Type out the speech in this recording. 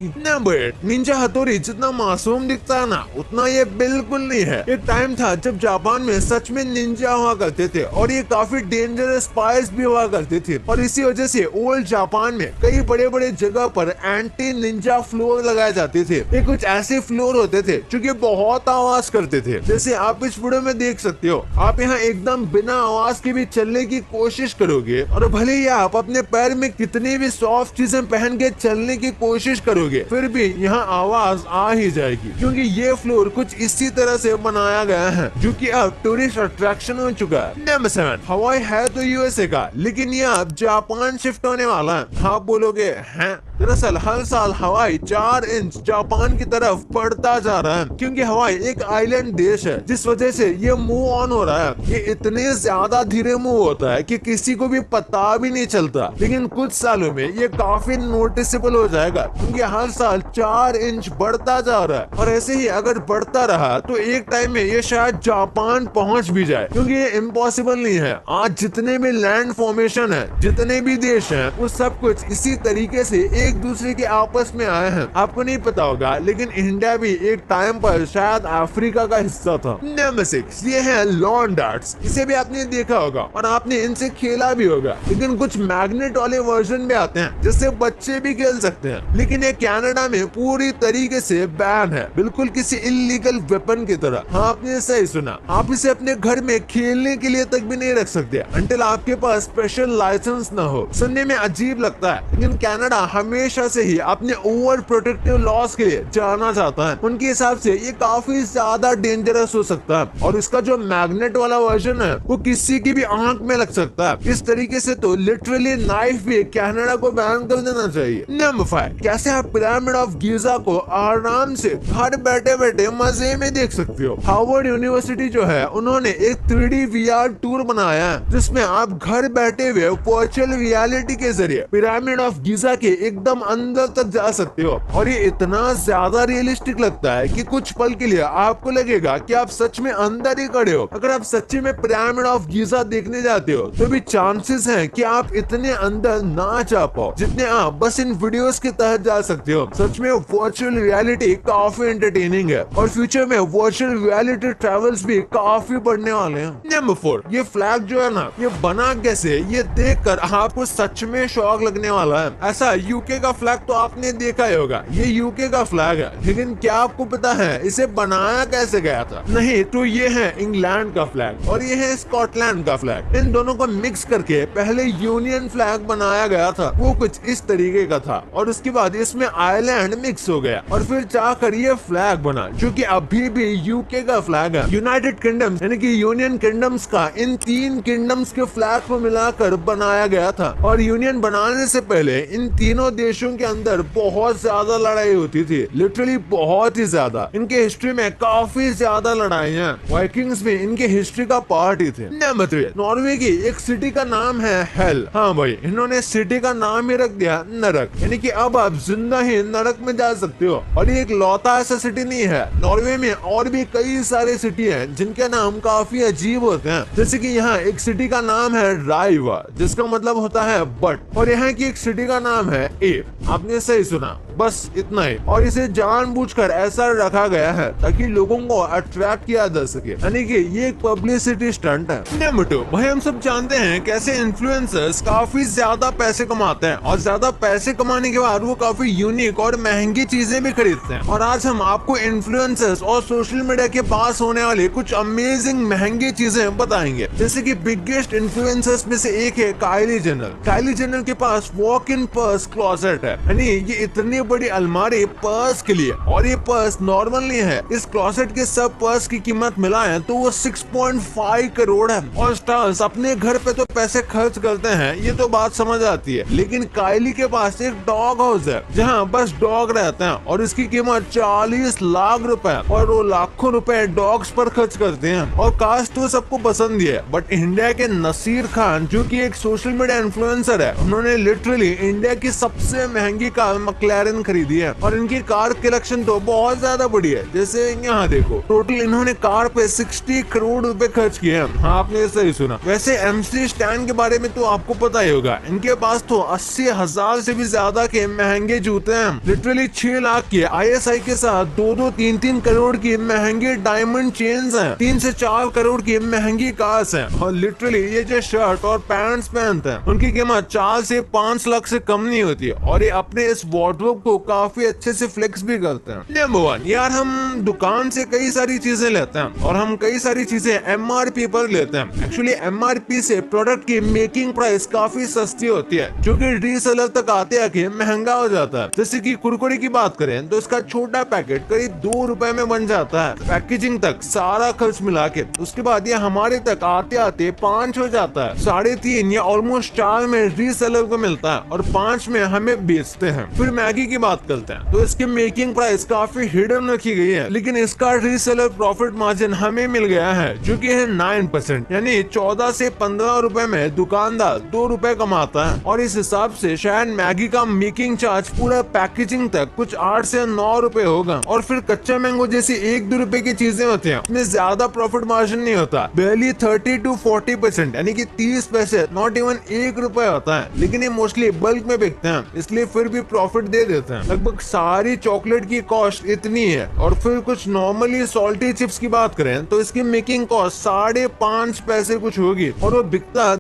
Number 8, Ninja हथौड़ी जितना मासूम दिखता है ना उतना ये बिल्कुल नहीं है। एक टाइम था जब जापान में सच में निंजा हुआ करते थे और ये काफी डेंजरस स्पाइस भी हुआ करते थे और इसी वजह से ओल्ड जापान में कई बड़े बड़े जगह पर एंटी निंजा फ्लोर लगाए जाते थे। ये कुछ ऐसे फ्लोर होते थे जो कि बहुत आवाज करते थे, जैसे आप इस वीडियो में देख सकते हो। आप यहाँ एकदम बिना आवाज के भी चलने की कोशिश करोगे और भले ही आप अपने पैर में कितनी भी सॉफ्ट चीजें पहन के चलने की कोशिश करोगे फिर भी यहाँ आवाज आ ही जाएगी, क्योंकि ये फ्लोर कुछ इसी तरह से बनाया गया है जो कि अब टूरिस्ट अट्रैक्शन हो चुका है। नंबर 7, हवाई है तो यूएसए का, लेकिन ये अब जापान शिफ्ट होने वाला है। आप बोलोगे हैं? दरअसल हर साल हवाई 4 इंच जापान की तरफ बढ़ता जा रहा है, क्योंकि हवाई एक आइलैंड देश है, जिस वजह से ये मूव ऑन हो रहा है। ये इतने ज्यादा धीरे मूव होता है कि किसी को भी पता भी नहीं चलता, लेकिन कुछ सालों में ये काफी नोटिसेबल हो जाएगा, क्योंकि हर साल 4 इंच बढ़ता जा रहा है। और ऐसे ही अगर बढ़ता रहा तो एक टाइम में ये शायद जापान पहुंच भी जाए, क्योंकि ये इम्पॉसिबल नहीं है। आज जितने भी लैंड फॉर्मेशन है, जितने भी देश हैं, वो सब कुछ इसी तरीके से एक दूसरे के आपस में आए हैं। आपको नहीं पता होगा, लेकिन इंडिया भी एक टाइम पर शायद अफ्रीका का हिस्सा था। नंबर 6, ये है लॉन डार्ट्स। इसे भी आपने देखा होगा और आपने इनसे खेला भी होगा, लेकिन कुछ मैग्नेट वाले वर्जन भी आते हैं जिससे बच्चे भी खेल सकते हैं। लेकिन ये कनाडा में पूरी तरीके से बैन है, बिल्कुल किसी इलीगल वेपन की तरह। हाँ, आपने सही सुना, आप इसे अपने घर में खेलने के लिए तक भी नहीं रख सकते अंटिल आपके पास स्पेशल लाइसेंस न हो। सुनने में अजीब लगता है, लेकिन कनाडा हमेशा से ही अपने ओवर प्रोटेक्टिव लॉस के लिए जाना जाता है। उनके हिसाब से ये काफी ज्यादा डेंजरस हो सकता है और इसका जो मैग्नेट वाला वर्जन है वो किसी की भी आंख में लग सकता है। इस तरीके से तो लिटरली नाइफ भी कनाडा को बैन कर देना चाहिए। नंबर 5, कैसे आप पिरामिड ऑफ गीजा को आराम से घर बैठे बैठे मजे में देख सकते हो। हार्वर्ड यूनिवर्सिटी जो है, उन्होंने एक 3D VR टूर बनाया है, जिसमें आप घर बैठे हुए वर्चुअल रियलिटी के जरिए पिरामिड ऑफ गीजा के एकदम अंदर तक जा सकते हो। और ये इतना ज्यादा रियलिस्टिक लगता है कि कुछ पल के लिए आपको लगेगा कि आप सच में अंदर ही खड़े हो। अगर आप सच्ची में पिरामिड ऑफ गीजा देखने जाते हो तो भी चांसेस हैं कि आप इतने अंदर ना जा पाओ जितने आप बस इन वीडियोस के तहत जा सकते हो। सच में वर्चुअल रियलिटी काफी एंटरटेनिंग है और फ्यूचर में वर्चुअल रियलिटी ट्रैवल्स भी काफी बढ़ने वाले हैं। नंबर 4, ये फ्लैग जो है ना, ये बना कैसे, ये देखकर आपको सच में शौक लगने वाला है। ऐसा यूके का फ्लैग तो आपने देखा ही होगा, ये यूके का फ्लैग है, लेकिन क्या आपको पता है इसे बनाया कैसे गया था? नहीं, तो ये है इंग्लैंड का फ्लैग और ये है स्कॉटलैंड का फ्लैग। इन दोनों को मिक्स करके पहले यूनियन फ्लैग बनाया गया था, वो कुछ इस तरीके का था, और उसके बाद इसमें आयरलैंड मिक्स हो गया और फिर जाकर ये फ्लैग बना, जो कि अभी भी यूके का फ्लैग है। यूनाइटेड किंगडम्स यानी कि यूनियन किंगडम्स का इन 3 किंगडम्स के फ्लैग को मिलाकर बनाया गया था। और यूनियन बनाने से पहले इन तीनों देशों के अंदर बहुत ज्यादा लड़ाई होती थी, लिटरली बहुत ही ज्यादा। इनके हिस्ट्री में काफी ज्यादा लड़ाइयां, वाइकिंग्स भी इनके हिस्ट्री का पार्ट ही थे। नंबर 3, नॉर्वे की एक सिटी का नाम है हेल। हाँ भाई, इन्होंने सिटी का नाम ही रख दिया नरक, यानी कि अब आप जिंदा ही नरक में जा सकते हो। और ये एक लौता ऐसा सिटी नहीं है, नॉर्वे में और भी कई सारे सिटी हैं जिनके नाम काफी अजीब होते हैं। जैसे कि यहाँ एक सिटी का नाम है राइवा, जिसका मतलब होता है बट, और यहाँ की एक सिटी का नाम है एप। आपने सही सुना, बस इतना ही। और इसे जानबूझकर ऐसा रखा गया है ताकि लोगों को अट्रैक्ट किया जा सके, यानी कि ये एक पब्लिसिटी स्टंट है। नंबर 2, भाई हम सब जानते हैं कैसे इन्फ्लुएंसर्स काफी ज्यादा पैसे कमाते हैं और ज्यादा पैसे कमाने के बाद वो काफी यूनिक और महंगी चीजें भी खरीदते हैं। और आज हम आपको इन्फ्लुएंसर्स और सोशल मीडिया के पास होने वाली कुछ अमेजिंग महंगी चीजें बताएंगे। जैसे कि बिगेस्ट इन्फ्लुएंसर्स में से एक है काइली जेनर। काइली जेनर के पास वॉक इन पर्स क्लोजेट है, यानी ये इतनी बड़ी अलमारी पर्स के लिए, और ये पर्स नॉर्मल नहीं है। इस क्लोजेट के सब पर्स की कीमत मिलाएं तो वो 6.5 करोड़ है। और स्टार्स अपने घर पे तो पैसे खर्च करते हैं, ये तो बात समझ आती है, लेकिन काइली के पास एक डॉग हाउस है जहाँ बस डॉग रहते हैं और इसकी कीमत 40 लाख रुपए, और वो लाखों रुपए डॉग्स पर खर्च करते हैं। और कास्ट तो सबको पसंद ही है, बट इंडिया के नसीर खान जो कि एक सोशल मीडिया इन्फ्लुएंसर है, उन्होंने लिटरली इंडिया की सबसे महंगी कार मैक्लेरन मैकलारेन खरीदी है और इनकी कार कलेक्शन तो बहुत ज्यादा बड़ी है। जैसे यहाँ देखो, टोटल इन्होंने कार पे 60 करोड़ रुपए खर्च किए हैं। हाँ, आपने सही सुना। वैसे MC स्टैन के बारे में तो आपको पता ही होगा, इनके पास तो 80,000 से भी ज्यादा के महंगे जूते हैं। लिटरली 6 लाख के ISI के साथ 2-2, 3-3 करोड़ की महंगे डायमंड चेन्स हैं, 3 से 4 करोड़ की महंगी कार्स हैं, और लिटरली ये जो शर्ट और पैंट्स पहनते हैं उनकी कीमत 4 से 5 लाख से कम नहीं होती है, और ये अपने इस वार्डरोब को काफी अच्छे से फ्लेक्स भी करते हैं। नंबर 1, यार हम दुकान से कई सारी चीजें लेते हैं और हम कई सारी चीजें MRP पर लेते हैं। एक्चुअली MRP से प्रोडक्ट की मेकिंग प्राइस काफी सस्ती होती है, जो कि रीसेलर तक आते आके महंगा हो जाता है। जैसे कि कुरकुरे की बात करें तो इसका छोटा पैकेट करीब 2 रुपए में बन जाता है, पैकेजिंग तक सारा खर्च मिला के। उसके बाद ये हमारे तक आते आते 5 हो जाता है, 3.5 या ऑलमोस्ट 4 में रीसेलर को मिलता है और 5 में हमें बेचते हैं। फिर मैगी की बात करते हैं तो इसकी मेकिंग प्राइस काफी हिडन रखी गई है, लेकिन इसका रीसेलर प्रॉफिट मार्जिन हमें मिल गया है जो कि है 9%, यानी 14 से 15 रुपए में दुकानदार 2 रुपए कमाता है। और इस हिसाब से शायद मैगी का मेकिंग चार्ज पूरा पैकेजिंग तक कुछ 8 से 9 रुपए होगा। और फिर कच्चा मैंगो जैसी 1-2 रुपए की चीजें होती हैं, उसमें ज्यादा प्रॉफिट मार्जिन नहीं होता, barely 30 to 40%, यानी कि 30 पैसे, नॉट इवन 1 रुपए होता है। लेकिन ये मोस्टली बल्क में बिकते हैं, इसलिए फिर भी प्रॉफिट दे देते हैं। लगभग सारी चॉकलेट की कॉस्ट इतनी है। और फिर कुछ नॉर्मली सॉल्टी चिप्स की बात करें तो इसकी मेकिंग कॉस्ट 5.5 पैसे कुछ होगी और वो बिकता